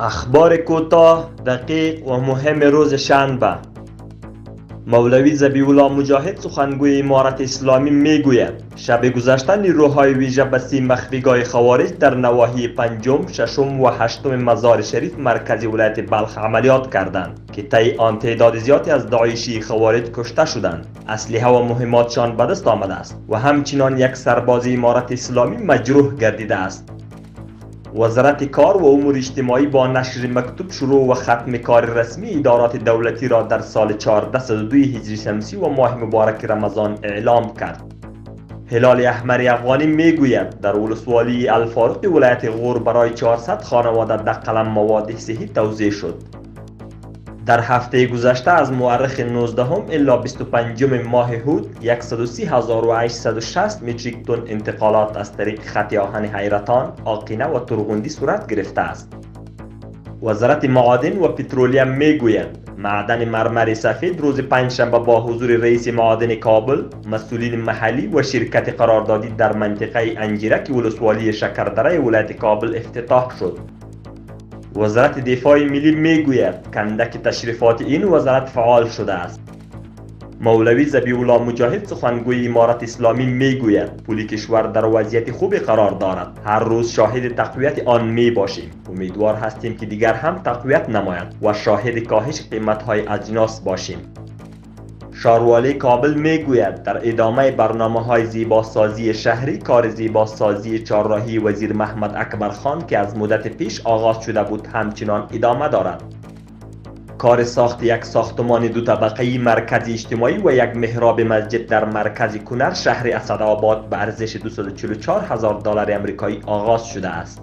اخبار کوتاه، دقیق و مهم روز شنبه. مولوی ذبیح‌الله مجاهد سخنگوی امارت اسلامی میگوید شب گذشته نیروهای ویژه بسیج مخفیگاه خوارج در نواحی پنجم، ششم و هشتم مزار شریف مرکزی ولایت بلخ عملیات کردند که طی آن تعداد زیادی از داعشی خوارج کشته شدند، اسلحه و مهماتشان به دست آمده است و همچنین یک سرباز امارت اسلامی مجروح گردیده است. وزارت کار و امور اجتماعی با نشر مکتوب شروع و ختم کار رسمی ادارات دولتی را در سال 1402 هجری شمسی و ماه مبارک رمضان اعلام کرد. هلال احمر افغانی میگوید در ولسوالی الفاروق ولایت غور برای 400 خانواده دقل مواد صحی توزیع شد. در هفته گذشته از مورخ 19 الی 25 ماه هود 130,860 متریک تن انتقالات از طریق خط آهن حیرتان، آقینه و ترغندی صورت گرفته است. وزارت معادن و پترولیم میگوید معدن مرمر سفید روز پنجشنبه با حضور رئیس معادن کابل، مسئولین محلی و شرکت قراردادی در منطقه انجیرک ولسوالی شکردره ولایت کابل افتتاح شد. وزارت دفاع ملی میگوید کندک تشریفات این وزارت فعال شده است. مولوی ذبیح‌الله مجاهد سخنگوی امارت اسلامی میگوید پول کشور در وضعیت خوبی قرار دارد. هر روز شاهد تقویت آن می باشیم. امیدوار هستیم که دیگر هم تقویت نماید و شاهد کاهش قیمت‌های اجناس باشیم. شاروالی کابل میگوید در ادامه برنامه‌های زیباسازی شهری، کار زیباسازی چهارراهی وزیر محمد اکبر خان که از مدت پیش آغاز شده بود همچنان ادامه دارد. کار ساخت یک ساختمان دو طبقه‌ای مرکزی اجتماعی و یک محراب مسجد در مرکز کنر شهر اسدآباد به ارزش $244,000 آمریکایی آغاز شده است.